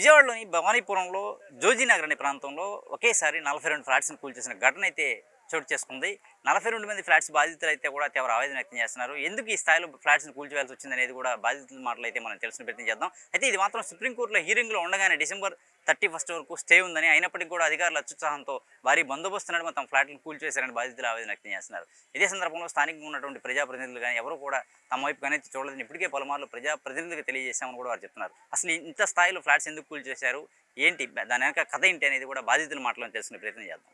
విజయవాడలోని భవానీపురంలో జోజీనగర్ అనే ప్రాంతంలో ఒకేసారి 42 ఫ్లాట్స్‌ని కూల్చేసిన ఘటన అయితే చోటు చేసుకుంది. 42 మంది ఫ్లాట్స్ బాధితులైతే కూడా తీవ్ర ఆవేదన వ్యక్తం చేస్తున్నారు. ఎందుకు ఈ స్థాయిలో ఫ్లాట్స్‌ని కూల్చివేయాల్సి వచ్చిందనేది కూడా బాధితుల మాటలైతే మనం తెలుసుకునే ప్రయత్నం చేద్దాం. అయితే ఇది మాత్రం సుప్రీంకోర్టులో హీరింగ్‌లో ఉండగానే డిసెంబర్ 31 వరకు స్టే ఉందని, అయినప్పటికీ కూడా అధికారులు అత్యుత్సాహంతో భారీ బందోబస్తు నడుమ తమ ఫ్లాట్‌లను కూల్చివేశారని బాధితులు ఆవేదన వ్యక్తం చేస్తున్నారు. ఇదే సందర్భంలో స్థానికంగా ఉన్నటువంటి ప్రజాప్రతినిధులు కానీ ఎవరు కూడా తమ వైపు కనెత్తి చూడలేదని ఇప్పటికే పలుమార్లు ప్రజాప్రతినిధులకు తెలియజేశామని కూడా వారు చెప్తున్నారు. అసలు ఇంత స్థాయిలో ఫ్లాట్స్ ఎందుకు కూల్చేశారు, ఏంటి దాని వెనక కథ ఏంటి అనేది కూడా బాధితుల మాటలను తెలుసుకునే ప్రయత్నం చేద్దాం.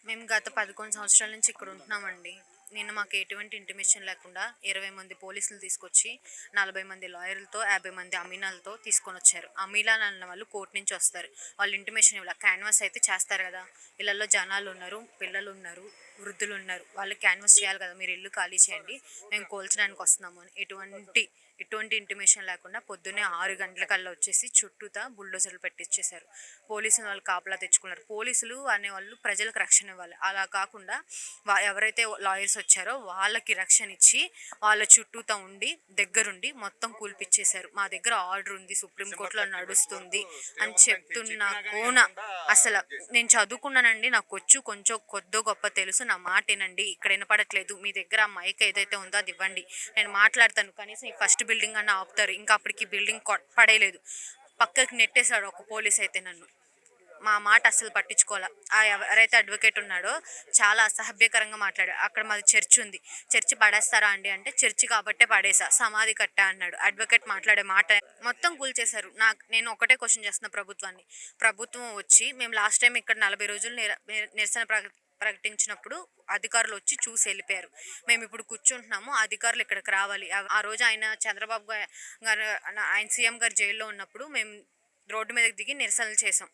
మేము గత 11 సంవత్సరాల నుంచి ఇక్కడ ఉంటున్నామండి. నిన్న మాకు ఎటువంటి ఇంటిమేషన్ లేకుండా 20 మంది పోలీసులు తీసుకొచ్చి 40 మంది లాయర్లతో 50 మంది అమీనాలతో తీసుకొని వచ్చారు. అమీనాలు అన్న వాళ్ళు కోర్టు నుంచి వస్తారు. వాళ్ళు ఇంటిమేషన్ ఇవ్వాలి. క్యాన్వాస్ అయితే చేస్తారు కదా. ఇళ్ళల్లో జనాలు ఉన్నారు, పిల్లలు ఉన్నారు, వృద్ధులు ఉన్నారు. వాళ్ళు క్యాన్వాస్ చేయాలి కదా, మీరు ఇల్లు ఖాళీ చేయండి, మేము కోల్చడానికి వస్తున్నాము అని ఎటువంటి ఇంటిమేషన్ లేకుండా పొద్దున్నే 6 గంటలకల్లా వచ్చేసి చుట్టూతా బుల్డోజర్లు పెట్టించేశారు. పోలీసులు వాళ్ళు కాపలా తెచ్చుకున్నారు. పోలీసులు అనేవాళ్ళు ప్రజలకు రక్షణ ఇవ్వాలి. అలా కాకుండా ఎవరైతే లాయర్స్ వచ్చారో వాళ్ళకి రక్షణ ఇచ్చి వాళ్ళ చుట్టూతా ఉండి దగ్గరుండి మొత్తం కూల్పిచ్చేశారు. మా దగ్గర ఆర్డర్ ఉంది, సుప్రీంకోర్టులో నడుస్తుంది అని చెప్తున్నా కోన అసలు నేను చదువుకున్నానండి, నాకు వచ్చు, కొంచెం కొద్దో గొప్ప తెలుసు, నా మాట వినండి. ఇక్కడ వినపడట్లేదు, మీ దగ్గర ఆ మైక్ ఏదైతే ఉందో అది ఇవ్వండి, నేను మాట్లాడతాను, కనీసం ఈ ఫస్ట్ బిల్డింగ్ అన్న ఆపుతారు. ఇంకా అప్పటికి బిల్డింగ్ పడేయలేదు, పక్కకి నెట్టేశాడు ఒక పోలీస్ అయితే నన్ను. మా మాట అస్సలు పట్టించుకోవాలా. ఎవరైతే అడ్వకేట్ ఉన్నాడో చాలా అసభ్యకరంగా మాట్లాడాడు. అక్కడ మాది చర్చ్ ఉంది, చర్చి పడేస్తారా అండి అంటే, చర్చి కాబట్టే పడేసా, సమాధి కట్టా అన్నాడు. అడ్వకేట్ మాట్లాడే మాట మొత్తం కూల్చేశారు. నేను ఒకటే క్వశ్చన్ చేస్తున్నా ప్రభుత్వాన్ని. ప్రభుత్వం వచ్చి మేము లాస్ట్ టైం ఇక్కడ 40 రోజులు నిరసన ప్రకటించినప్పుడు అధికారులు వచ్చి చూసి వెళ్ళిపోయారు. మేము ఇప్పుడు కూర్చుంటున్నాము, అధికారులు ఇక్కడికి రావాలి. ఆ రోజు ఆయన చంద్రబాబు గారు ఆయన సీఎం గారు జైల్లో ఉన్నప్పుడు మేము రోడ్డు మీదకి దిగి నిరసనలు చేసాం.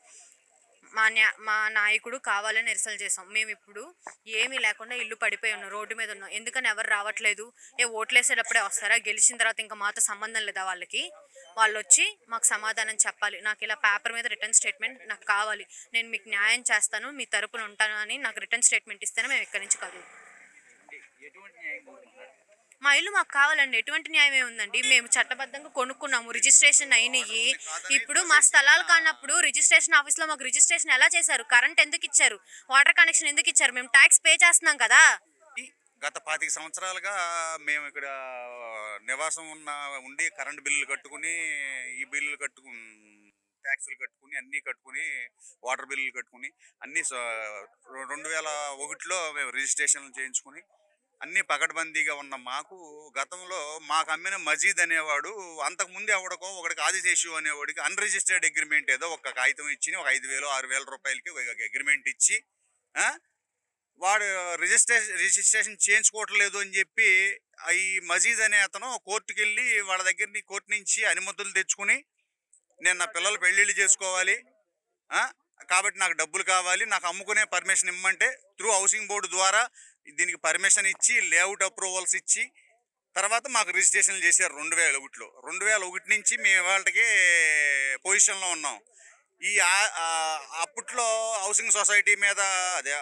మా నాయకుడు కావాలని నిరసనలు చేసాం. మేము ఇప్పుడు ఏమీ లేకుండా ఇల్లు పడిపోయి ఉన్నాం, రోడ్డు మీద ఉన్నాం. ఎందుకని ఎవరు రావట్లేదు? ఓట్లేసేటప్పుడే వస్తారా? గెలిచిన తర్వాత ఇంకా మాతో సంబంధం లేదా వాళ్ళకి? వాళ్ళు వచ్చి మాకు సమాధానం చెప్పాలి. నాకు ఇలా పేపర్ మీద రిటర్న్ స్టేట్మెంట్ నాకు కావాలి, నేను మీకు న్యాయం చేస్తాను, మీ తరపున ఉంటాను అని నాకు రిటర్న్ స్టేట్మెంట్ ఇస్తేనే మేము ఇక్కడి నుంచి కదులు. మా ఇల్లు మాకు కావాలండి. ఎటువంటి న్యాయం ఏముందండి? మేము చట్టబద్ధంగా కొనుక్కున్నాము, రిజిస్ట్రేషన్ అయినాయి. ఇప్పుడు మా స్థలాలు కానప్పుడు రిజిస్ట్రేషన్ ఆఫీస్లో మాకు రిజిస్ట్రేషన్ ఎలా చేశారు? కరెంట్ ఎందుకు ఇచ్చారు? వాటర్ కనెక్షన్ ఎందుకు ఇచ్చారు? మేము ట్యాక్స్ పే చేస్తున్నాం కదా. గత 25 సంవత్సరాలుగా మేము ఇక్కడ నివాసం ఉండి కరెంటు బిల్లులు కట్టుకుని, ఈ బిల్లులు కట్టుకుని, ట్యాక్సులు కట్టుకుని, అన్నీ కట్టుకుని, వాటర్ బిల్లులు కట్టుకుని, అన్నీ 2001లో మేము రిజిస్ట్రేషన్లు చేయించుకుని అన్నీ పకడ్బందీగా ఉన్న మాకు గతంలో మాకు అమ్మిన మజీద్ అనేవాడు అంతకుముందు ఎవడికో ఒకడికి ఆదిశేషు అనేవాడికి అన్రిజిస్టర్డ్ అగ్రిమెంట్ ఏదో ఒక కాగితం ఇచ్చి ఒక 5,000 6,000 రూపాయలకి అగ్రిమెంట్ ఇచ్చి వాడు రిజిస్ట్రేషన్ చేయించుకోవట్లేదు అని చెప్పి ఈ మజీద్ అనే అతను కోర్టుకు వెళ్ళి వాళ్ళ దగ్గర కోర్టు నుంచి అనుమతులు తెచ్చుకుని, నేను నా పిల్లలు పెళ్ళిళ్ళు చేసుకోవాలి కాబట్టి నాకు డబ్బులు కావాలి, నాకు అమ్ముకునే పర్మిషన్ ఇమ్మంటే త్రూ హౌసింగ్ బోర్డు ద్వారా దీనికి పర్మిషన్ ఇచ్చి లేఅవుట్ అప్రూవల్స్ ఇచ్చి తర్వాత మాకు రిజిస్ట్రేషన్లు చేశారు 2001లో. 2001 నుంచి మేము వాళ్ళకి పొజిషన్లో ఉన్నాం. ఈ అప్పట్లో హౌసింగ్ సొసైటీ మీద అదే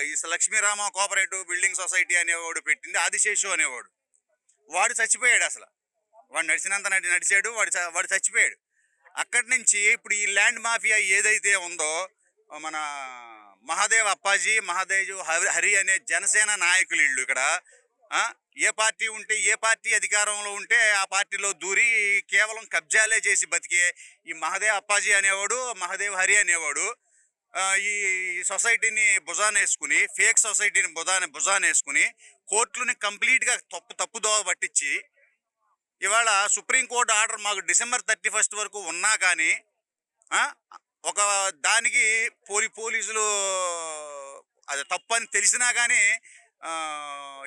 ఈ లక్ష్మీరామ కోఆపరేటివ్ బిల్డింగ్ సొసైటీ అనేవాడు పెట్టింది ఆదిశేషు అనేవాడు. వాడు చచ్చిపోయాడు. అసలు వాడు నడిచినంత నడిచాడు, వాడు చచ్చిపోయాడు. అక్కడి నుంచి ఇప్పుడు ఈ ల్యాండ్ మాఫియా ఏదైతే ఉందో, మన మహాదేవ్ అప్పాజీ, మహాదేవ్ హరి అనే జనసేన నాయకులు ఇళ్ళు ఇక్కడ ఏ పార్టీ ఉంటే, ఏ పార్టీ అధికారంలో ఉంటే ఆ పార్టీలో దూరి కేవలం కబ్జాలే చేసి బతికే ఈ మహాదేవ్ అప్పాజీ అనేవాడు, మహాదేవ్ హరి అనేవాడు ఈ సొసైటీని భుజానేసుకుని, ఫేక్ సొసైటీని భుజానేసుకుని కోర్టులని కంప్లీట్గా తప్పుదోవ పట్టించి ఇవాళ సుప్రీంకోర్టు ఆర్డర్ మాకు డిసెంబర్ 31 వరకు ఉన్నా కానీ ఒక దానికి పోలీసులు అది తప్పని తెలిసినా కానీ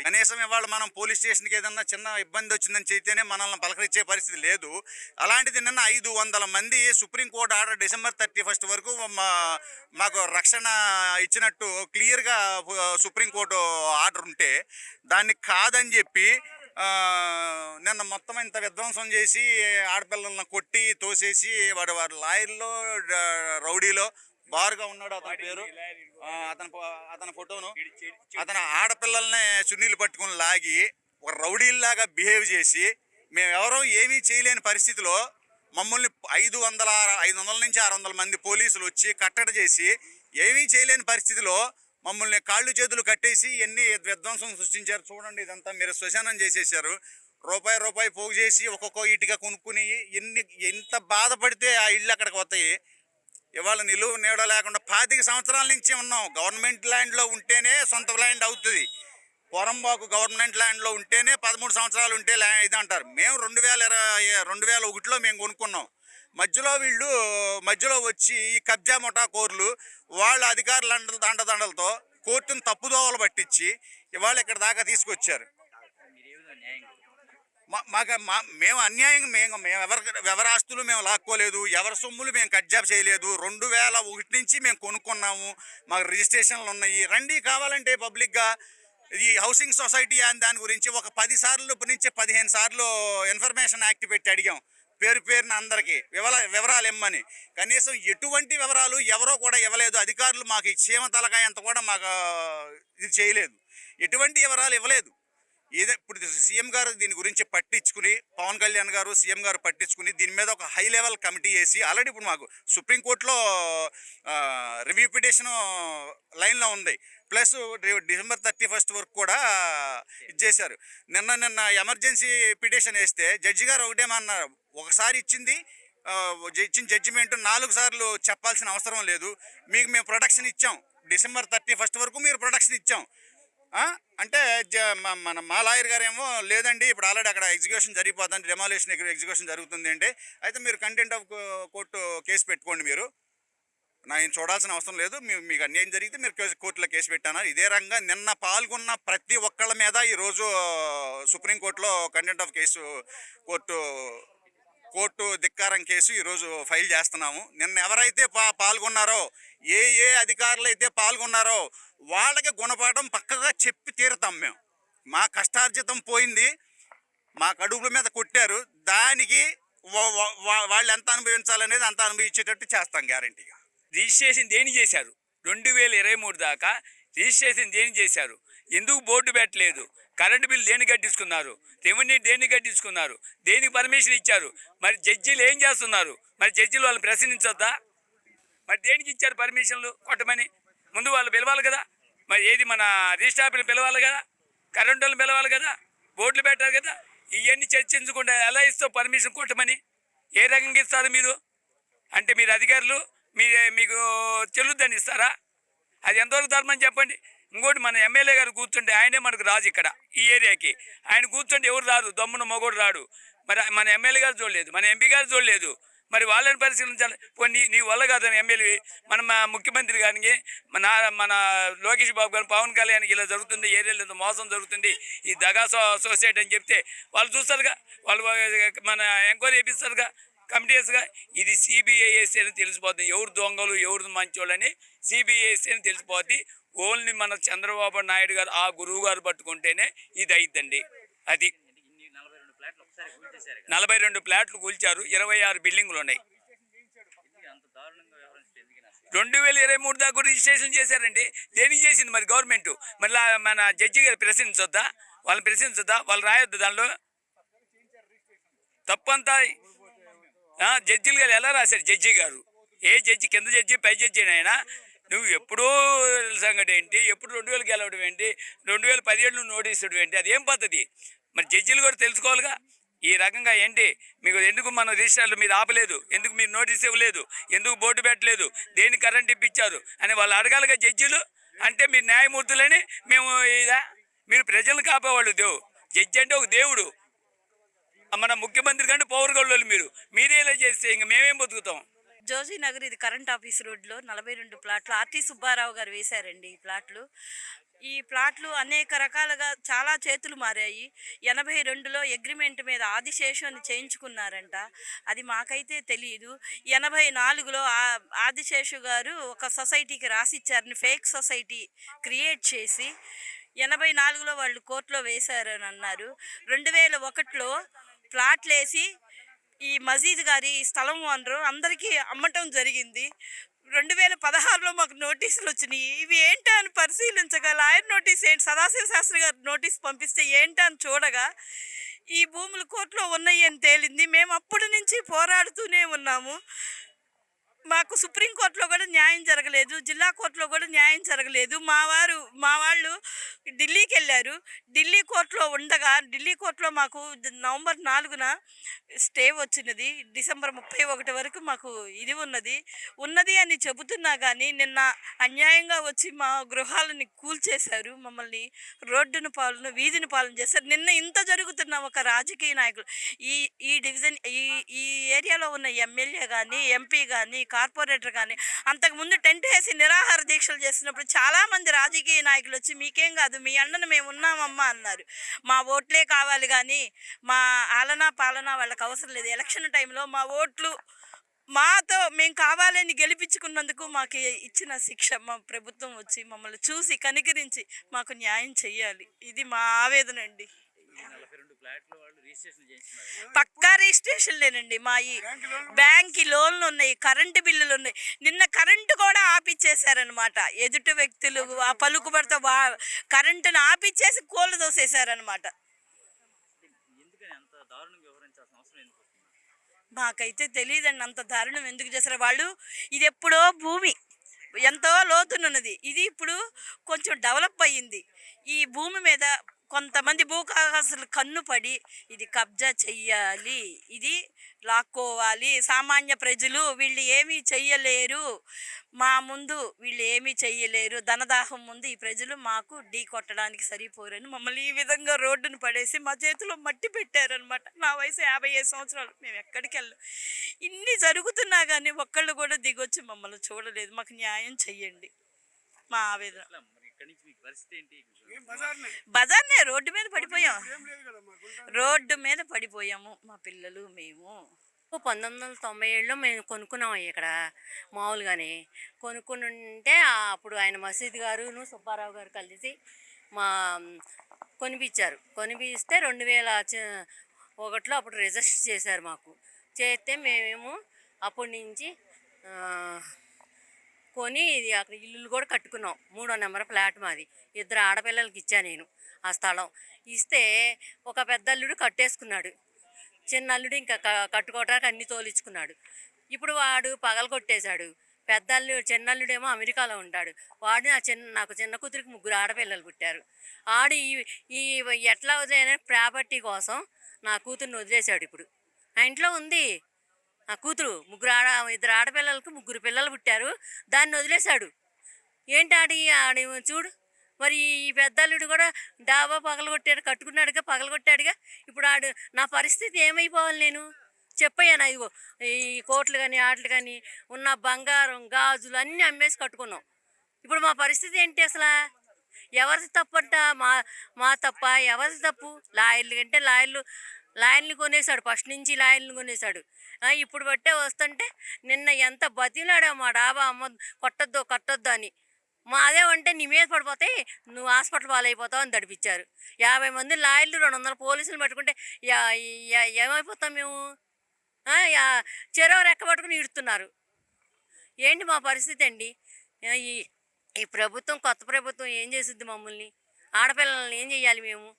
కనీసం ఇవాళ మనం పోలీస్ స్టేషన్కి ఏదన్నా చిన్న ఇబ్బంది వచ్చిందని చెప్తేనే మనల్ని పలకరించే పరిస్థితి లేదు. అలాంటిది నిన్న 500 మంది సుప్రీంకోర్టు ఆర్డర్ డిసెంబర్ 31 వరకు మాకు రక్షణ ఇచ్చినట్టు క్లియర్గా సుప్రీంకోర్టు ఆర్డర్ ఉంటే దాన్ని కాదని చెప్పి నిన్న మొత్తం ఇంత విధ్వంసం చేసి ఆడపిల్లలను కొట్టి తోసేసి వాడు లాయర్లో రౌడీలో బారుగా ఉన్నాడు అతని పేరు. అతని ఫోటోను అతను ఆడపిల్లల్ని చున్నీలు పట్టుకుని లాగి ఒక రౌడీల్లాగా బిహేవ్ చేసి మేము ఎవరో ఏమీ చేయలేని పరిస్థితిలో మమ్మల్ని 500 నుంచి 600 మంది పోలీసులు వచ్చి కట్టడి చేసి ఏమీ చేయలేని పరిస్థితిలో మమ్మల్ని కాళ్ళు చేతులు కట్టేసి ఎన్ని విధ్వంసం సృష్టించారు చూడండి. ఇదంతా మీరు శ్మశానం చేసేసారు. రూపాయి పోగు చేసి ఒక్కొక్క ఇటుక కొనుక్కుని ఎంత బాధపడితే ఆ ఇళ్ళు అక్కడికి వస్తాయి. ఇవాళ నిలువ నీడ లేకుండా 25 సంవత్సరాల నుంచి ఉన్నాం. గవర్నమెంట్ ల్యాండ్లో ఉంటేనే సొంత ల్యాండ్ అవుతుంది. పోరంబాకు గవర్నమెంట్ ల్యాండ్లో ఉంటేనే 13 సంవత్సరాలు ఉంటే ఇది అంటారు. మేము 2001లో మేము కొనుక్కున్నాం. మధ్యలో వచ్చి ఈ కబ్జా ముఠా కోర్లు వాళ్ళ అధికారుల దండలతో కోర్టును తప్పుదోవలు పట్టించి ఇవాళ ఇక్కడ దాకా తీసుకొచ్చారు. మేము అన్యాయం మేము ఎవరి ఆస్తులు మేము లాక్కోలేదు, ఎవరి సొమ్ములు మేము కబ్జా చేయలేదు. 2001 నుంచి మేము కొనుక్కున్నాము. మాకు రిజిస్ట్రేషన్లు ఉన్నాయి. రండి కావాలంటే పబ్లిక్గా ఈ హౌసింగ్ సొసైటీ అని దాని గురించి ఒక 10 సార్లు నుంచి 15 సార్లు ఇన్ఫర్మేషన్ యాక్ట్ పెట్టి అడిగాం. పేరున అందరికీ వివరాలు ఇమ్మని. కనీసం ఎటువంటి వివరాలు ఎవరో కూడా ఇవ్వలేదు. అధికారులు మాకు క్షేమ తలకాయ అంత కూడా మాకు ఇది చేయలేదు. ఎటువంటి వివరాలు ఇవ్వలేదు. ఇప్పుడు సీఎం గారు దీని గురించి పట్టించుకుని, పవన్ కళ్యాణ్ గారు సీఎం గారు పట్టించుకుని దీని మీద ఒక హై లెవెల్ కమిటీ వేసి ఆల్రెడీ ఇప్పుడు మాకు సుప్రీంకోర్టులో రివ్యూ పిటిషన్ లైన్లో ఉంది. ప్లస్ డిసెంబర్ 31 వరకు కూడా ఇచ్చేశారు. నిన్న ఎమర్జెన్సీ పిటిషన్ వేస్తే జడ్జి గారు ఒకటేమన్నారు, ఒకసారి ఇచ్చిన జడ్జిమెంట్ 4 సార్లు చెప్పాల్సిన అవసరం లేదు. మీకు మేము ప్రొటెక్షన్ ఇచ్చాం. డిసెంబర్ 31 వరకు మీరు ప్రొటెక్షన్ ఇచ్చాం అంటే మా లాయర్ గారు ఏమో లేదండి, ఇప్పుడు ఆల్రెడీ అక్కడ ఎగ్జిక్యూషన్ జరిగిపోతుంది, డెమాలిషన్ ఎగ్జిక్యూషన్ జరుగుతుంది అంటే, అయితే మీరు కంటెంప్ట్ ఆఫ్ కోర్టు కేసు పెట్టుకోండి. మీరు నేను చూడాల్సిన అవసరం లేదు. మీకు అన్యాయం జరిగితే మీరు కోర్టులో కేసు పెట్టాను. ఇదే రకంగా నిన్న పాల్గొన్న ప్రతి ఒక్కళ్ళ మీద ఈరోజు సుప్రీంకోర్టులో కంటెంప్ట్ ఆఫ్ కేసు కోర్టు ధిక్కారం కేసు ఈరోజు ఫైల్ చేస్తున్నాము. నిన్న ఎవరైతే పాల్గొన్నారో, ఏ అధికారులు అయితే పాల్గొన్నారో వాళ్ళకి గుణపాఠం పక్కగా చెప్పి తీరుతాం. మేము మా కష్టార్జితం పోయింది, మా కడుపుల మీద కొట్టారు, దానికి వాళ్ళు ఎంత అనుభవించాలనేది అంత అనుభవించేటట్టు చేస్తాం గ్యారంటీగా. రిజిస్ట్రేషన్ దేని చేశారు? 2023 దాకా రిజిస్ట్రేషన్ దేని చేశారు? ఎందుకు బోర్డు పెట్టలేదు? కరెంటు బిల్లు దేనికి కట్టించుకున్నారు? రెవెన్యూ దేనికి కట్టించుకున్నారు? దేనికి పర్మిషన్ ఇచ్చారు? మరి జడ్జీలు ఏం చేస్తున్నారు? మరి జడ్జీలు వాళ్ళు ప్రశ్నించొద్దా? మరి దేనికి ఇచ్చారు పర్మిషన్లు కొట్టమని? ముందు వాళ్ళు పిలవాలి కదా. మరి ఏది మన రిజిస్ట్రార్లు పిలవాలి కదా, కరెంటు వాళ్ళు పిలవాలి కదా, బోర్డులు పెట్టారు కదా. ఇవన్నీ చర్చించకుండా ఎలా ఇస్తావు పర్మిషన్ కొట్టమని? ఏ రకంగా ఇస్తారు మీరు? అంటే మీరు అధికారులు మీకు చెల్లుద్దని ఇస్తారా? అది ఎంతవరకు ధర్మం చెప్పండి. ఇంకోటి, మన ఎమ్మెల్యే గారు కూర్చుంటే ఆయనే మనకు రాజు ఇక్కడ ఈ ఏరియాకి. ఆయన కూర్చుంటే ఎవరు రాదు, దమ్మున మగోడు రాడు. మరి మన ఎమ్మెల్యే గారు చూడలేదు, మన ఎంపీ గారు చూడలేదు. మరి వాళ్ళని పరిశీలించాలి. కొన్ని నీ వల్ల కాదు ఎమ్మెల్యే, మన ముఖ్యమంత్రి గారికి, మన లోకేష్ బాబు గారు, పవన్ కళ్యాణ్కి ఇలా జరుగుతుంది, ఏరియాలో ఇంత మోసం జరుగుతుంది, ఈ దగా సొసైటీ అని చెప్తే వాళ్ళు చూస్తారుగా, వాళ్ళు మన ఎంక్వైరీ చేపిస్తారుగా కమిటీస్గా. ఇది సిబిఐఎస్సీ అని తెలిసిపోతుంది, ఎవరు దొంగలు ఎవరు మంచోళ్ళని సిబిఐఎస్సీ అని తెలిసిపోద్ది. ఓన్లీ మన చంద్రబాబు నాయుడు గారు ఆ గురువు గారు పట్టుకుంటేనే ఇది అయిద్దండి. అది 42 ఫ్లాట్లు కూల్చారు, 26 బిల్డింగులు ఉన్నాయి. 2023 దాకా రిజిస్ట్రేషన్ చేశారండి. దేనికి చేసింది మరి గవర్నమెంట్? మరి మన జడ్జి గారు ప్రశ్నించొద్దా? వాళ్ళని ప్రశ్నించొద్దా? వాళ్ళు రాయొద్దు దానిలో? తప్పంతా జడ్జిలు గారు ఎలా రాశారు? జడ్జి గారు ఏ జడ్జి, కింద జడ్జి పై జడ్జి అయినా నువ్వు ఎప్పుడూ సంగతి ఏంటి? ఎప్పుడు 2000 గెలవడం ఏంటి? 2017 నోటీస్ ఇవ్వడం ఏంటి? అదేం పద్ధతి? మరి జడ్జిలు కూడా తెలుసుకోవాలిగా. ఈ రకంగా ఏంటి మీకు? ఎందుకు మన రిజిస్టర్లు మీరు ఆపలేదు? ఎందుకు మీరు నోటీస్ ఇవ్వలేదు? ఎందుకు బోర్డు పెట్టలేదు? దేని కరెంట్ ఇప్పించారు అని వాళ్ళు అడగాలిగా జడ్జిలు. అంటే మీరు న్యాయమూర్తులని మేము ఇదా? మీరు ప్రజలను కాపేవాళ్ళు. జడ్జి అంటే ఒక దేవుడు. మన ముఖ్యమంత్రి కంటే పౌరగోళ్ళు మీరే ఇలా చేస్తే ఇంక మేమేం బతుకుతాం? జోజీ నగర్, ఇది కరెంట్ ఆఫీస్ రోడ్లో 42 ప్లాట్లు ఆర్టీ సుబ్బారావు గారు వేశారండి. ఈ ప్లాట్లు అనేక రకాలుగా చాలా చేతులు మారాయి. 82లో అగ్రిమెంట్ మీద ఆదిశేషుని చేయించుకున్నారంట. అది మాకైతే తెలియదు. 84లో ఆదిశేషు గారు ఒక సొసైటీకి రాసిచ్చారని ఫేక్ సొసైటీ క్రియేట్ చేసి 84లో వాళ్ళు కోర్టులో వేశారని అన్నారు. 2001లో ప్లాట్లు వేసి ఈ మజీద్ గారి స్థలం ఓనరు అందరికీ అమ్మటం జరిగింది. 2016లో మాకు నోటీసులు వచ్చినాయి. ఇవి ఏంటా అని పరిశీలించగా లాయర్ నోటీస్ ఏంటి, సదాశివ శాస్త్రి గారు నోటీస్ పంపిస్తే ఏంటా అని చూడగా ఈ భూములు కోర్టులో ఉన్నాయి అని తేలింది. మేము అప్పటి నుంచి పోరాడుతూనే ఉన్నాము. మాకు సుప్రీంకోర్టులో కూడా న్యాయం జరగలేదు, జిల్లా కోర్టులో కూడా న్యాయం జరగలేదు. మా వాళ్ళు ఢిల్లీకి వెళ్ళారు. ఢిల్లీ కోర్టులో ఉండగా ఢిల్లీ కోర్టులో మాకు నవంబర్ 4న స్టే వచ్చినది. డిసెంబర్ 31 వరకు మాకు ఇది ఉన్నది అని చెబుతున్నా కానీ నిన్న అన్యాయంగా వచ్చి మా గృహాలని కూల్చేశారు. మమ్మల్ని వీధిని పాలన చేశారు. నిన్న ఇంత జరుగుతున్న ఒక రాజకీయ నాయకులు ఈ ఈ డివిజన్ ఈ ఏరియాలో ఉన్న ఎమ్మెల్యే కానీ, ఎంపీ కానీ, కార్పొరేటర్ కానీ అంతకుముందు టెంట్ వేసి నిరాహార దీక్షలు చేస్తున్నప్పుడు చాలామంది రాజకీయ నాయకులు వచ్చి మీకేం కాదు, మీ అన్నను మేము ఉన్నామమ్మా అన్నారు. మా ఓట్లే కావాలి కానీ మా ఆలనా పాలన వాళ్ళకి అవసరం లేదు. ఎలక్షన్ టైంలో మా ఓట్లు మాతో మేము కావాలని గెలిపించుకున్నందుకు మాకు ఇచ్చిన శిక్ష, మా ప్రభుత్వం వచ్చి మమ్మల్ని చూసి కనికరించి మాకు న్యాయం చెయ్యాలి. ఇది మా ఆవేదన అండి. 42 ఫ్లాట్లు వాళ్ళు రిజిస్ట్రేషన్ చేయించున్నారు. పక్కా రిజిస్ట్రేషన్లేనండి. మా ఈ బ్యాంక్ లోన్లు ఉన్నాయి, కరెంటు బిల్లులు ఉన్నాయి. నిన్న కరెంటు కూడా ఆపిచ్చేసారనమాట. ఎదుటి వ్యక్తులు ఆ పలుకుబడితో కరెంటును ఆపిచ్చేసి కోళ్ళు దోసేసారనమాట. ఎందుకని అంత దారుణంగా వ్యవహరించాల్సిన అవసరం ఎందుకు? మాకైతే తెలియదండి అంత దారుణం ఎందుకు చేశారు వాళ్ళు. ఇది ఎప్పుడో భూమి ఎంతో లోతునున్నది. ఇది ఇప్పుడు కొంచెం డెవలప్ అయ్యింది. ఈ భూమి మీద కొంతమంది భూకాసులు కన్ను పడి ఇది కబ్జా చెయ్యాలి, ఇది లాక్కోవాలి. సామాన్య ప్రజలు వీళ్ళు ఏమీ చెయ్యలేరు, మా ముందు వీళ్ళు ఏమీ చెయ్యలేరు. ధనదాహం ముందు ఈ ప్రజలు మాకు ఢీ కొట్టడానికి సరిపోరని మమ్మల్ని ఈ విధంగా రోడ్డును పడేసి మా చేతిలో మట్టి పెట్టారనమాట. నా వయసు 55 సంవత్సరాలు. మేము ఎక్కడికి వెళ్ళాం. ఇన్ని జరుగుతున్నా కానీ ఒక్కళ్ళు కూడా దిగొచ్చి మమ్మల్ని చూడలేదు. మాకు న్యాయం చెయ్యండి. మా ఆవేదన. మరి ఇక్కడి నుంచి మీకు పరిస్థితి ఏంటి? బజార్నే రోడ్డు మీద పడిపోయాం. రోడ్డు మీద పడిపోయాము మా పిల్లలు మేము. 1997లో మేము కొనుక్కున్నాం ఇక్కడ మామూలుగానే. కొనుక్కుని ఉంటే అప్పుడు ఆయన మసీద్ గారును సుబ్బారావు గారు కలిసి మా కొనిపించారు. కొనిపిస్తే 2001లో అప్పుడు రిజిస్టర్ చేశారు మాకు. చేస్తే మేమేమో అప్పటి నుంచి కొని ఇది అక్కడ ఇల్లులు కూడా కట్టుకున్నాం. 3వ నెంబర్ ఫ్లాట్ మాది. 2 ఆడపిల్లలకి ఇచ్చా నేను ఆ స్థలం. ఇస్తే ఒక పెద్ద అల్లుడు కట్టేసుకున్నాడు, చిన్న అల్లుడు ఇంకా కట్టుకోవడానికి అన్ని తోలించుకున్నాడు. ఇప్పుడు వాడు పగలు కొట్టేశాడు. చిన్న అల్లుడేమో అమెరికాలో ఉంటాడు. వాడు నాకు చిన్న కూతురికి 3 ఆడపిల్లలు పుట్టారు. ఆడు ఈ ఎట్లా వదిలేన ప్రాపర్టీ కోసం నా కూతుర్ని వదిలేశాడు. ఇప్పుడు నా ఇంట్లో ఉంది ఆ కూతురు. 2 ఆడపిల్లలకు 3 పిల్లలు పుట్టారు. దాన్ని వదిలేశాడు. ఏంటి ఆడేమో చూడు. మరి ఈ పెద్దల్లుడు కూడా డాబా పగలగొట్టాడు, కట్టుకున్నాడుగా, పగలగొట్టాడుగా. ఇప్పుడు నా పరిస్థితి ఏమైపోవాలి? నేను చెప్పాను. ఇదిగో ఈ కోట్లు కానీ ఆటలు కానీ ఉన్న బంగారం గాజులు అన్నీ అమ్మేసి కట్టుకున్నాం. ఇప్పుడు మా పరిస్థితి ఏంటి అసలు? ఎవరిది తప్పంట? మా తప్ప? ఎవరిది తప్పు? లాయర్లు కంటే లాయర్లు కొనేశాడు. ఫస్ట్ నుంచి లాయర్లు కొనేశాడు. ఇప్పుడు బట్టే వస్తుంటే నిన్న ఎంత బతిలాడా మా డాబా అమ్మ కట్టొద్దు అని. మాదేమంటే నీ మీద పడిపోతాయి, నువ్వు హాస్పిటల్ పాలైపోతావు అని తడిపించారు. 50 మంది లాయర్లు 200 పోలీసులు పట్టుకుంటే ఏమైపోతాం మేము? చెరవ రెక్క పట్టుకుని ఇడుతున్నారు. ఏంటి మా పరిస్థితి అండి? ఈ ప్రభుత్వం, కొత్త ప్రభుత్వం ఏం చేసిద్ది మమ్మల్ని? ఆడపిల్లల్ని ఏం చెయ్యాలి మేము?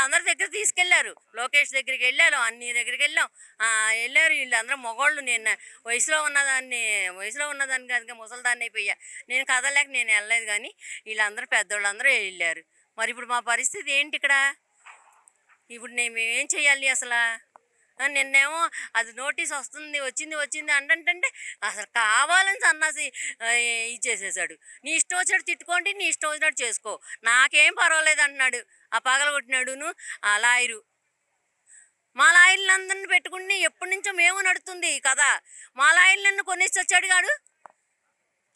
అందరి దగ్గర తీసుకెళ్లారు. లోకేష్ దగ్గరికి వెళ్ళాను, అన్ని దగ్గరికి వెళ్ళారు. వీళ్ళందరూ మగవాళ్ళు. నేను వయసులో ఉన్నదాన్ని కాదు, ముసలిదాన్ని అయిపోయా. నేను కదలేక నేను వెళ్ళలేదు. కానీ వీళ్ళందరూ పెద్దవాళ్ళందరూ వెళ్ళారు. మరి ఇప్పుడు మా పరిస్థితి ఏంటి ఇక్కడ? ఇప్పుడు మేమేం చెయ్యాలి అసలు? నిన్నేమో అది నోటీస్ వచ్చింది అంటే అసలు కావాలని సన్నాసి ఇచ్చేసేసాడు. నీ ఇష్టం వచ్చినట్టు తిట్టుకోండి, నీ ఇష్టం వచ్చినట్టు చేసుకో, నాకేం పర్వాలేదు అంటున్నాడు ఆ పగలగొట్టినాడును ఆ లాయరు. మా లాయర్లందరిని పెట్టుకుని ఎప్పటి నుంచో మేము నడుతుంది కదా. మా లాయర్లను కొనేసి వచ్చాడు కాడు.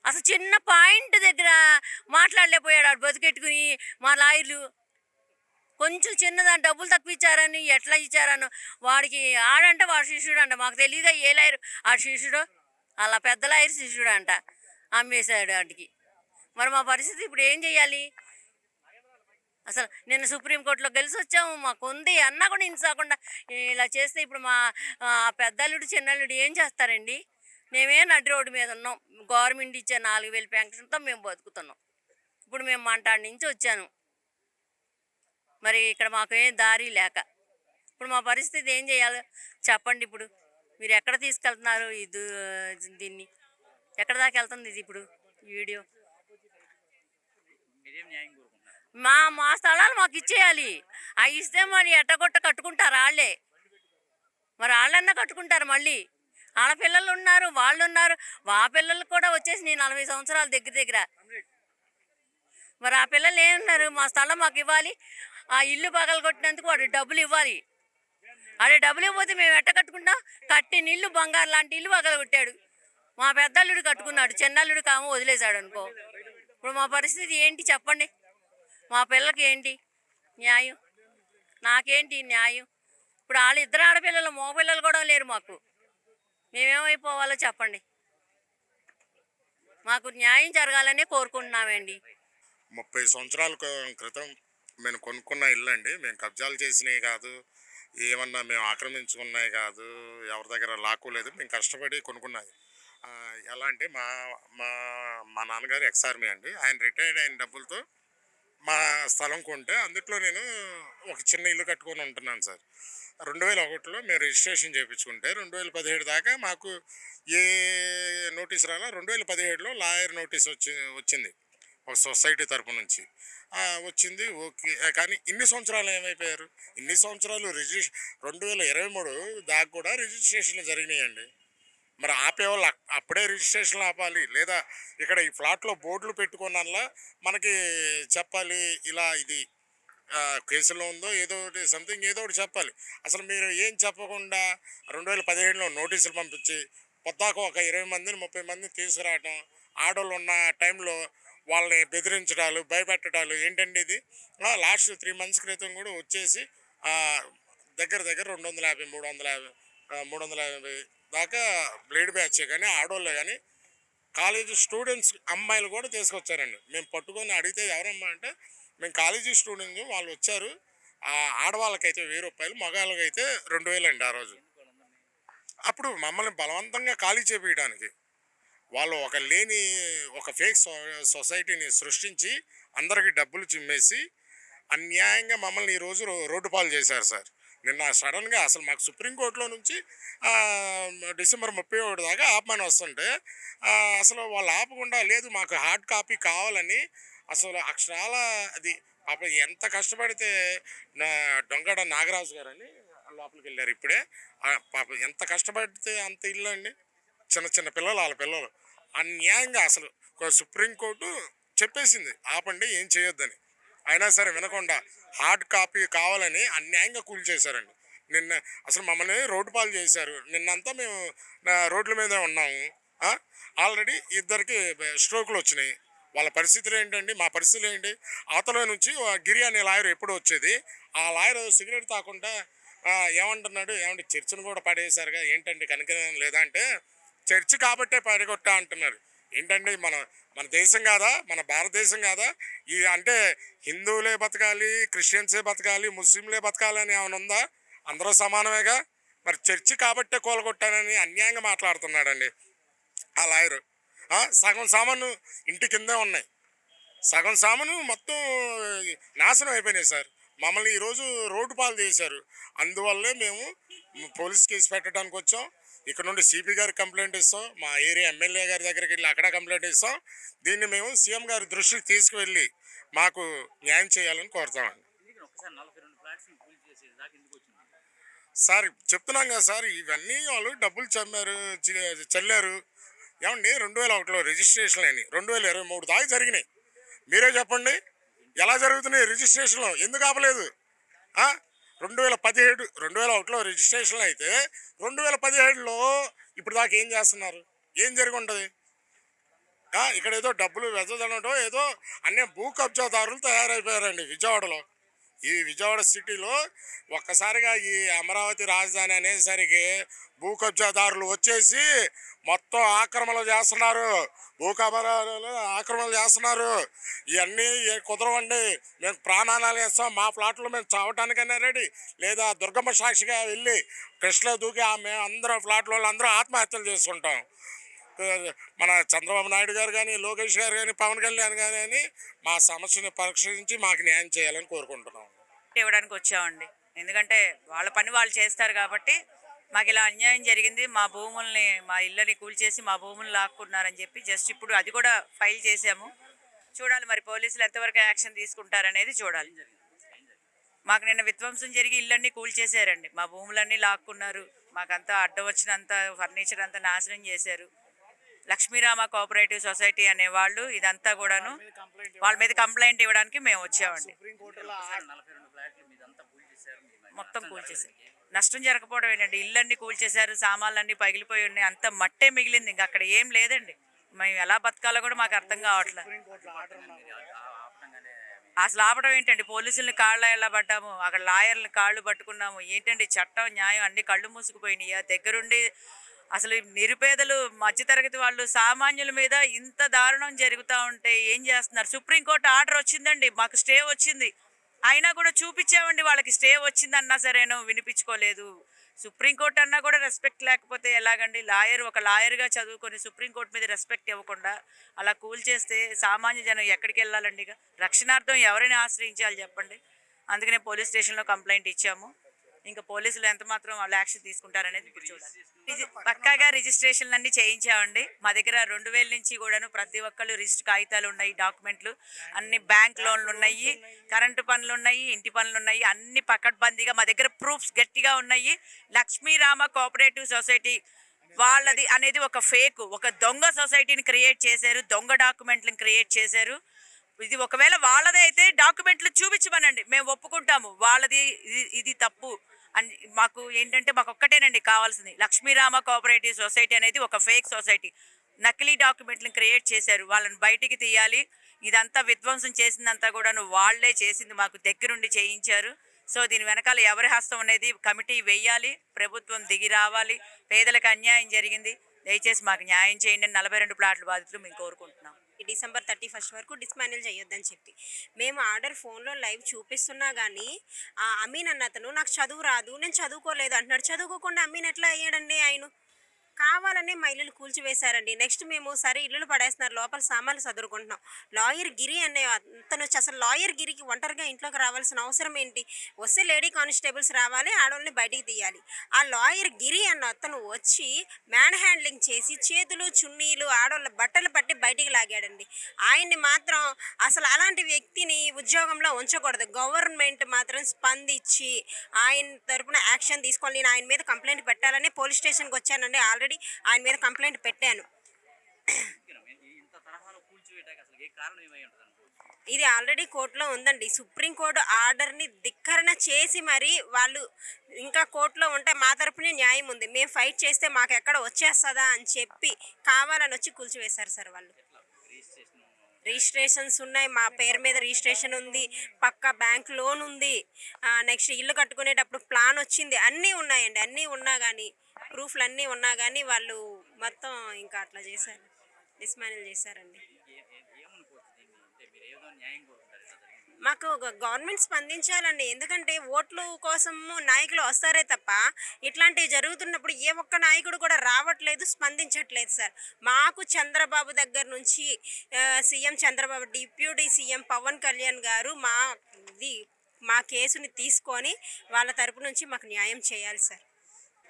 అసలు చిన్న పాయింట్ దగ్గర మాట్లాడలేకపోయాడు ఆడు బతికెట్టుకుని. మా లాయర్లు కొంచెం చిన్నదాన్ని డబ్బులు తక్కువ ఇచ్చారని, ఎట్లా ఇచ్చారని వాడికి ఆడంటే వాడు శిష్యుడు అంట. మాకు తెలియదా ఏ లాయరు ఆ శిష్యుడు? అలా పెద్ద లాయరు శిష్యుడు అంట. అమ్మేశాడు వాడికి. మరి మా పరిస్థితి ఇప్పుడు ఏం చెయ్యాలి? అసలు నిన్న సుప్రీంకోర్టులో గెలిచి వచ్చాము. మాకు ఉంది అన్నా కూడా ఇంచకుండా ఇలా చేస్తే ఇప్పుడు మా పెద్దల్లుడు చిన్నల్లుడు ఏం చేస్తారండి? మేమే నడి రోడ్డు మీద ఉన్నాం. గవర్నమెంట్ ఇచ్చే 4000 పెన్షన్తో మేము బతుకుతున్నాం. ఇప్పుడు మేము మంటాడి నుంచి వచ్చాను. మరి ఇక్కడ మాకు ఏం దారి లేక ఇప్పుడు మా పరిస్థితి ఏం చేయాలి చెప్పండి. ఇప్పుడు మీరు ఎక్కడ తీసుకెళ్తున్నారు దీన్ని? ఎక్కడ దాకా వెళ్తుంది ఇది ఇప్పుడు ఈ వీడియో? మీరేం న్యాయం కోరుకుంటున్నారు? మా స్థలాలు మాకు ఇచ్చేయాలి. అవి ఇస్తే మరి ఎట్టగొట్ట కట్టుకుంటారు వాళ్ళే. మరి వాళ్ళన్నా కట్టుకుంటారు. మళ్ళీ ఆడపిల్లలు ఉన్నారు, వాళ్ళు ఉన్నారు. ఆ పిల్లలకు కూడా వచ్చేసి నేను 40 సంవత్సరాలు దగ్గర. మరి ఆ పిల్లలు ఏమన్నారు? మా స్థలం మాకు ఇవ్వాలి, ఆ ఇల్లు పగలగొట్టినందుకు వాడు డబ్బులు ఇవ్వాలి. అదే డబ్బులు ఇవ్వకపోతే మేము ఎట్ట కట్టుకుంటాం? కట్టిన ఇల్లు బంగారు లాంటి ఇల్లు పగలగొట్టాడు. మా పెద్దల్లుడు కట్టుకున్నాడు, చిన్నల్లుడు కామో వదిలేశాడు అనుకో. ఇప్పుడు మా పరిస్థితి ఏంటి చెప్పండి? మా పిల్లలకి ఏంటి న్యాయం? నాకేంటి న్యాయం? ఇప్పుడు వాళ్ళు ఇద్దరు ఆడపిల్లలు, మగపిల్లలు కూడా లేరు మాకు. మేమేమైపోవాలో చెప్పండి. మాకు న్యాయం జరగాలనే కోరుకుంటున్నామండి. 30 సంవత్సరాల క్రితం మేము కొనుక్కున్న ఇల్లు అండి. మేము కబ్జాలు చేసినవి కాదు, ఏమన్నా మేము ఆక్రమించుకున్నాయి కాదు, ఎవరి దగ్గర లాక్కోలేదు. మేము కష్టపడి కొనుక్కున్నది. ఎలా అంటే మా మా మా నాన్నగారు ఎక్స్-ఆర్మీ అండి. ఆయన రిటైర్డ్ అయిన డబ్బులతో మా స్థలం కొంటే అందుట్లో నేను ఒక చిన్న ఇల్లు కట్టుకొని ఉంటున్నాను సార్. 2001లో మేము రిజిస్ట్రేషన్ చేయించుకుంటే 2017 దాకా మాకు ఏ నోటీస్ రాలా. 2017లో లాయర్ నోటీస్ వచ్చింది ఒక సొసైటీ తరపు నుంచి వచ్చింది. ఓకే, కానీ ఇన్ని సంవత్సరాలు ఏమైపోయారు? ఇన్ని సంవత్సరాలు 2023 దాకా కూడా రిజిస్ట్రేషన్లు జరిగినాయండి. మరి ఆపేవాళ్ళు అప్పుడే రిజిస్ట్రేషన్లు ఆపాలి, లేదా ఇక్కడ ఈ ఫ్లాట్లో బోర్డులు పెట్టుకున్నలా మనకి చెప్పాలి, ఇలా ఇది కేసులో ఉందో ఏదో ఒకటి సంథింగ్ ఏదో ఒకటి చెప్పాలి. అసలు మీరు ఏం చెప్పకుండా 2017లో నోటీసులు పంపించి పొద్దాక ఒక 20 మందిని 30 మందిని తీసుకురావటం, ఆడోళ్ళు ఉన్న టైంలో వాళ్ళని బెదిరించడాలు, భయపెట్టడాలు ఏంటండి ఇది? లాస్ట్ 3 months క్రితం కూడా వచ్చేసి దగ్గర 250, 350 దాకా బ్లేడ్ బ్యాచే కానీ ఆడోళ్ళే కానీ కాలేజీ స్టూడెంట్స్ అమ్మాయిలు కూడా తీసుకొచ్చారండి. మేము పట్టుకొని అడిగితే ఎవరమ్మా అంటే మేము కాలేజీ స్టూడెంట్స్, వాళ్ళు వచ్చారు. ఆడవాళ్ళకైతే 1000 రూపాయలు, మగవాళ్ళకైతే 2000 అండి ఆ రోజు. అప్పుడు మమ్మల్ని బలవంతంగా ఖాళీ చేపించడానికి వాళ్ళు ఒక ఫేక్ సొసైటీని సృష్టించి అందరికీ డబ్బులు చిమ్మేసి అన్యాయంగా మమ్మల్ని ఈరోజు రోడ్డు పాలు చేశారు సార్. నిన్న సడన్గా అసలు మాకు సుప్రీంకోర్టులో నుంచి డిసెంబర్ 31 దాకా ఆపమని వస్తుంటే అసలు వాళ్ళు ఆపకుండా లేదు మాకు హార్డ్ కాపీ కావాలని అసలు అక్షరాల అది పాప ఎంత కష్టపడితే దొంగడ నాగరాజు గారు అని లోపలికి వెళ్ళారు ఇప్పుడే. పాప ఎంత కష్టపడితే అంత ఇల్లు అండి, చిన్న పిల్లలు, వాళ్ళ పిల్లలు అన్యాయంగా అసలు సుప్రీంకోర్టు చెప్పేసింది ఆపండి, ఏం చేయొద్దని. అయినా సరే వినకుండా హార్డ్ కాపీ కావాలని అన్యాయంగా కూల్చేశారండి. నిన్న అసలు మమ్మల్ని రోడ్డు పాలు చేశారు. నిన్నంతా మేము రోడ్ల మీద ఉన్నాము. ఆల్రెడీ 2 స్ట్రోకులు వచ్చినాయి. వాళ్ళ పరిస్థితులు ఏంటండి, మా పరిస్థితులు ఏంటి? అవతల నుంచి గిరి అనే లాయర్ ఎప్పుడు వచ్చేది, ఆ లాయర్ సిగరెట్ తాకుండా ఏమంటున్నాడు, ఏమంటే చర్చిని కూడా పడేశారుగా ఏంటండి, కనికరం లేదా అంటే చర్చి కాబట్టే పడగొట్టా అంటున్నారు. ఏంటండి మన దేశం కాదా, మన భారతదేశం కాదా? ఈ అంటే హిందువులే బతకాలి, క్రిస్టియన్సే బతకాలి, ముస్లింలే బతకాలి అని ఏమైనా ఉందా? అందరూ సమానమేగా. మరి చర్చి కాబట్టే కూలగొట్టానని అన్యాయంగా మాట్లాడుతున్నాడండి ఆ లాయరు. సగం సామాను ఇంటి కిందే ఉన్నాయి, సగం సామాను మొత్తం నాశనం అయిపోయినాయి సార్. మమ్మల్ని ఈరోజు రోడ్డు పాలు చేశారు. అందువల్లే మేము పోలీస్ కేసు పెట్టడానికి వచ్చాం. ఇక్కడ నుండి సిపి గారికి కంప్లైంట్ ఇస్తాం, మా ఏరియా ఎమ్మెల్యే గారి దగ్గరికి వెళ్ళి అక్కడ కంప్లైంట్ ఇస్తాం. దీన్ని మేము సీఎం గారి దృష్టికి తీసుకువెళ్ళి మాకు న్యాయం చేయాలని కోరుతామండి. సార్ చెప్తున్నాం కదా సార్, ఇవన్నీ వాళ్ళు డబ్బులు చల్లారు. ఏమండి 2001లో రిజిస్ట్రేషన్ అని 2023 దాకా జరిగినాయి. మీరే చెప్పండి ఎలా జరుగుతున్నాయి రిజిస్ట్రేషన్లో? ఎందుకు ఆపలేదు? 2001లో రిజిస్ట్రేషన్ అయితే 2017లో ఇప్పుడు దాకా ఏం చేస్తున్నారు? ఏం జరిగి ఉంటుంది? ఇక్కడ ఏదో డబ్బులు వెదజల్లటం, ఏదో అన్నీ భూ కబ్జాదారులు తయారైపోయారండి విజయవాడలో. ఈ విజయవాడ సిటీలో ఒక్కసారిగా ఈ అమరావతి రాజధాని అనేసరికి భూ కబ్జాదారులు వచ్చేసి మొత్తం ఆక్రమణలు చేస్తున్నారు, ఆక్రమణలు చేస్తున్నారు. ఇవన్నీ కుదరవండి, మేము ప్రాణాలు వేస్తాం, మా ఫ్లాట్లో మేము చావటానికైనా రెడీ, లేదా దుర్గమ్మ సాక్షిగా వెళ్ళి కృష్ణలో దూకి మేము అందరం ఫ్లాట్లో అందరూ ఆత్మహత్యలు చేసుకుంటాం. మన చంద్రబాబు నాయుడు గారు కానీ, లోకేష్ గారు కానీ, పవన్ కళ్యాణ్ గారు కానీ మా సమస్యను పరిష్కరించి మాకు న్యాయం చేయాలని కోరుకుంటున్నాం. రెస్పెక్ట్ ఇవ్వడానికి వచ్చామండి. ఎందుకంటే వాళ్ళ పని వాళ్ళు చేస్తారు కాబట్టి మాకు ఇలా అన్యాయం జరిగింది, మా భూముల్ని మా ఇళ్ళని కూల్చేసి మా భూములు లాక్కున్నారని చెప్పి జస్ట్ ఇప్పుడు అది కూడా ఫైల్ చేసాము. చూడాలి మరి పోలీసులు ఎంతవరకు యాక్షన్ తీసుకుంటారనేది చూడాలి. మాకు నిన్న విధ్వంసం జరిగి ఇళ్ళన్నీ కూల్చేశారండి, మా భూములన్నీ లాక్కున్నారు, మాకంతా అడ్డం వచ్చినంత ఫర్నిచర్ అంతా నాశనం చేశారు. లక్ష్మీరామ కోఆపరేటివ్ సొసైటీ అనే వాళ్ళు ఇదంతా కూడాను వాళ్ళ మీద కంప్లైంట్ ఇవ్వడానికి మేము వచ్చామండి. మొత్తం కూల్చేసారు, నష్టం జరగకపోవడం ఏంటండి, ఇళ్ళన్నీ కూల్చేశారు, సామాన్లన్నీ పగిలిపోయి ఉన్నాయి, అంత మట్టే మిగిలింది, ఇంకా అక్కడ ఏం లేదండి. మేము ఎలా బతకాలో కూడా మాకు అర్థం కావట్లేదు. అసలు ఆపడం ఏంటండి, పోలీసుల్ని కాళ్ళ ఎలా పడ్డాము, అక్కడ లాయర్ని కాళ్ళు పట్టుకున్నాము, ఏంటండి చట్టం న్యాయం అన్ని కళ్ళు మూసుకుపోయినాయా దగ్గరుండి. అసలు నిరుపేదలు మధ్యతరగతి వాళ్ళు సామాన్యుల మీద ఇంత దారుణం జరుగుతూ ఉంటే ఏం చేస్తున్నారు? సుప్రీంకోర్టు ఆర్డర్ వచ్చిందండి, మాకు స్టే వచ్చింది, అయినా కూడా చూపించామండి వాళ్ళకి స్టే వచ్చిందన్నా సరేనో వినిపించుకోలేదు. సుప్రీంకోర్టు అన్నా కూడా రెస్పెక్ట్ లేకపోతే ఎలాగండి? ఒక లాయర్గా చదువుకొని సుప్రీంకోర్టు మీద రెస్పెక్ట్ ఇవ్వకుండా అలా కూల్చేస్తే సామాన్య జనం ఎక్కడికి వెళ్ళాలండి? ఇక రక్షణార్థం ఎవరైనా ఆశ్రయించాలి చెప్పండి. అందుకనే పోలీస్ స్టేషన్లో కంప్లైంట్ ఇచ్చాము. ఇంకా పోలీసులు ఎంత మాత్రం వాళ్ళు యాక్షన్ తీసుకుంటారనేది ఇప్పుడు చూడాలి. పక్కాగా రిజిస్ట్రేషన్లు అన్నీ చేయించామండి. మా దగ్గర 2000 నుంచి కూడాను ప్రతి ఒక్కళ్ళు రిజిస్టర్ కాగితాలు ఉన్నాయి, డాక్యుమెంట్లు అన్ని, బ్యాంక్ లోన్లు ఉన్నాయి, కరెంటు పనులు ఉన్నాయి, ఇంటి పనులు ఉన్నాయి, అన్ని పకడ్బందీగా మా దగ్గర ప్రూఫ్స్ గట్టిగా ఉన్నాయి. లక్ష్మీరామ కోఆపరేటివ్ సొసైటీ వాళ్ళది అనేది ఒక ఫేక్, ఒక దొంగ సొసైటీని క్రియేట్ చేశారు, దొంగ డాక్యుమెంట్లను క్రియేట్ చేశారు. ఇది ఒకవేళ వాళ్ళదే అయితే డాక్యుమెంట్లు చూపించమనండి, మేము ఒప్పుకుంటాము. వాళ్ళది ఇది తప్పు అని మాకు ఏంటంటే మాకు ఒక్కటేనండి కావాల్సింది, లక్ష్మీరామ కోఆపరేటివ్ సొసైటీ అనేది ఒక ఫేక్ సొసైటీ, నకిలీ డాక్యుమెంట్లను క్రియేట్ చేశారు, వాళ్ళని బయటికి తీయాలి. ఇదంతా విధ్వంసం చేసిందంతా కూడాను వాళ్ళే చేసింది, మాకు దగ్గరుండి చేయించారు. సో దీని వెనకాల ఎవరి హస్తం అనేది కమిటీ వేయాలి, ప్రభుత్వం దిగి రావాలి. పేదలకు అన్యాయం జరిగింది, దయచేసి మాకు న్యాయం చేయండి. 42 ప్లాట్ల బాధితులు మేము కోరుకుంటున్నాం. డిసెంబర్ 31 వరకు డిస్మాండిల్ చేయొద్దని చెప్పి మేము ఆర్డర్ ఫోన్లో లైవ్ చూపిస్తున్నా కానీ అమీన్ అన్న అతను నాకు చదువు రాదు, నేను చదువుకోలేదు అంటున్నాడు. చదువుకోకుండా అమీన్ ఎట్లా అయ్యాడండి? ఆయన కావాలనే మా ఇల్లులు కూల్చివేశారండి. నెక్స్ట్ మేము సరే ఇల్లులు పడేస్తున్నారు, లోపల సామాన్లు చదువుకుంటున్నాం. లాయర్ గిరి అనే అతను వచ్చి, అసలు లాయర్ గిరికి ఒంటరిగా ఇంట్లోకి రావాల్సిన అవసరం ఏంటి? వస్తే లేడీ కానిస్టేబుల్స్ రావాలి, ఆడవాళ్ళని బయటికి తీయాలి. ఆ లాయర్ గిరి అన్న అతను వచ్చి మ్యాన్ హ్యాండ్లింగ్ చేసి చేతులు చున్నీలు ఆడవాళ్ళ బట్టలు పట్టి బయటికి లాగాడండి. ఆయన్ని మాత్రం అసలు అలాంటి వ్యక్తిని ఉద్యోగంలో ఉంచకూడదు. గవర్నమెంట్ మాత్రం స్పందించి ఆయన తరపున యాక్షన్ తీసుకోవాలి. నేను ఆయన మీద కంప్లైంట్ పెట్టాలని పోలీస్ స్టేషన్కి వచ్చానండి. ఆల్రెడీ ఆయన మీద కంప్లైంట్ పెట్టాను. ఇది ఆల్రెడీ కోర్టులో ఉందండి. సుప్రీంకోర్టు ఆర్డర్ని ధిక్కరణ చేసి మరి వాళ్ళు ఇంకా కోర్టులో ఉంటే మా తరపునే న్యాయం ఉంది, మేము ఫైట్ చేస్తే మాకు ఎక్కడ వచ్చేస్తుందా అని చెప్పి కావాలని వచ్చి కూల్చివేశారు సార్. వాళ్ళు రిజిస్ట్రేషన్స్ ఉన్నాయి, మా పేరు మీద రిజిస్ట్రేషన్ ఉంది, పక్కా బ్యాంక్ లోన్ ఉంది, నెక్స్ట్ ఇల్లు కట్టుకునేటప్పుడు ప్లాన్ వచ్చింది, అన్నీ ఉన్నాయండి. అన్నీ ఉన్నా కానీ ప్రూఫ్లు అన్నీ ఉన్నా కానీ వాళ్ళు మొత్తం ఇంకా అట్లా చేశారు, డిస్మాండిల్ చేశారండి. మాకు గవర్నమెంట్ స్పందించాలండి. ఎందుకంటే ఓట్లు కోసము నాయకులు వస్తారే తప్ప ఇట్లాంటివి జరుగుతున్నప్పుడు ఏ ఒక్క నాయకుడు కూడా రావట్లేదు, స్పందించట్లేదు సార్. మాకు చంద్రబాబు దగ్గర నుంచి CM Chandrababu, deputy CM Pawan Kalyan garu మా కేసుని తీసుకొని వాళ్ళ తరపు నుంచి మాకు న్యాయం చేయాలి సార్.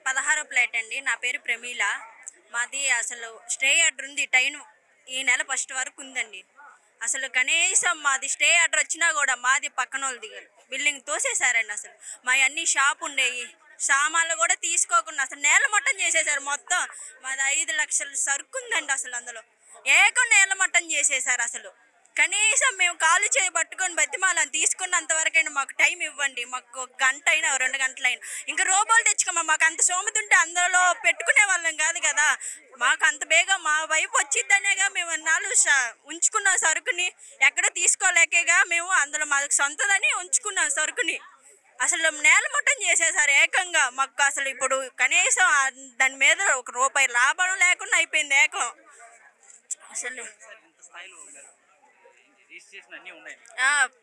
16వ ప్లేట్ అండి, నా పేరు ప్రమీల. మాది అసలు స్టే ఆర్డర్ ఉంది, టైం ఈ నెల 1 వరకు ఉందండి. అసలు కనీసం మాది స్టే ఆర్డర్ వచ్చినా కూడా మాది పక్కన వాళ్ళది బిల్డింగ్ తోసేశారండి. అసలు మా అన్ని షాప్ ఉండేవి, సామాన్లు కూడా తీసుకోకుండా అసలు నేల మట్టం చేసేసారు మొత్తం. మాది 5 లక్షల సరుకు ఉందండి. అసలు అందులో ఏకం నేల మట్టం చేసేసారు. అసలు కనీసం మేము కాలు చేయి పట్టుకొని బతిమాలని తీసుకున్నంత వరకైనా మాకు టైం ఇవ్వండి, మాకు 1 గంట అయినా 2 గంటలైనా. ఇంకా రోబోలు తెచ్చుకోమా, మాకు అంత సోమత ఉంటే అందులో పెట్టుకునే వాళ్ళం కాదు కదా. మాకు అంత బేగా మా వైపు వచ్చిద్దనేగా మేము అన్నాళ్ళు ఉంచుకున్నాం సరుకుని, ఎక్కడ తీసుకోలేకేగా మేము అందులో మాకు సొంతదని ఉంచుకున్నాం సరుకుని. అసలు నేల మట్టం చేసేసారు ఏకంగా. మాకు అసలు ఇప్పుడు కనీసం దాని మీద 1 రూపాయి లాభం లేకుండా అయిపోయింది ఏకం. అసలు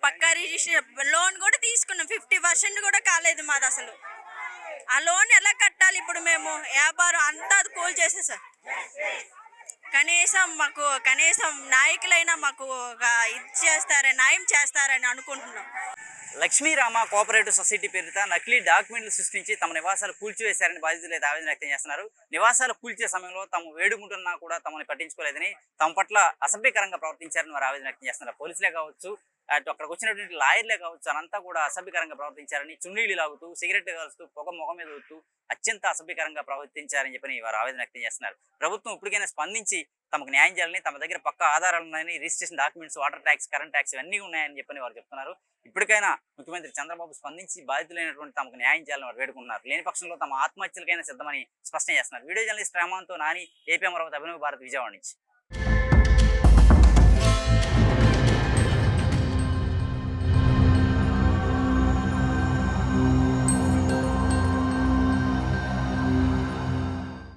పక్కా రిజిస్ట్రేషన్ లోన్ కూడా తీసుకున్నాం, 50% కూడా కాలేదు మాది. అసలు ఆ లోన్ ఎలా కట్టాలి ఇప్పుడు? మేము వ్యాపారం అంతా కూల్ చేసేసాం. కనీసం నాయకులైనా మాకు న్యాయం చేస్తారని అనుకుంటున్నాం. లక్ష్మీరామ కోఆపరేటివ్ సొసైటీ పేరిట నకిలీ డాక్యుమెంట్లు సృష్టించి తమ నివాసాలు కూల్చివేశారని బాధితులు అయితే ఆవేదన వ్యక్తం చేస్తున్నారు. నివాసాలు కూల్చే సమయంలో తాము వేడుకుంటున్నా కూడా తమని పట్టించుకోలేదని, తమ పట్ల అసభ్యకరంగా ప్రవర్తించారని వారు ఆవేదన వ్యక్తం చేస్తున్నారు. పోలీసులే కావచ్చు, అటు అక్కడికి వచ్చినటువంటి లాయర్లే కావచ్చు, అనంతా కూడా అసభ్యకరంగా ప్రవర్తించారని, చున్నీళ్ళు లాగుతూ, సిగరెట్ కాలుస్తూ, పొగ ముఖం మీద ఊతూ అత్యంత అసభ్యకరంగా ప్రవర్తించారని చెప్పని వారు ఆవేదన వ్యక్తం చేస్తున్నారు. ప్రభుత్వం ఇప్పటికైనా స్పందించి తమకు న్యాయం చేయాలని, తమ దగ్గర పక్క ఆధారాలు ఉన్నాయని, registration documents, water tax, current tax ఇవన్నీ ఉన్నాయని చెప్పని వారు చెప్తున్నారు. ఇప్పటికైనా ముఖ్యమంత్రి చంద్రబాబు స్పందించి బాధితులైనటువంటి తమకు న్యాయం చేయాలని వారు వేడుకుంటున్నారు. లేని పక్షంలో తమ ఆత్మహత్యలకైనా సిద్ధమని స్పష్టం చేస్తున్నారు. వీడియో జర్నలిస్ట్ రామాన్తో నాని, ఏపీ అమరావతి, అభినవ్ భారత్, విజయవాడ నుంచి.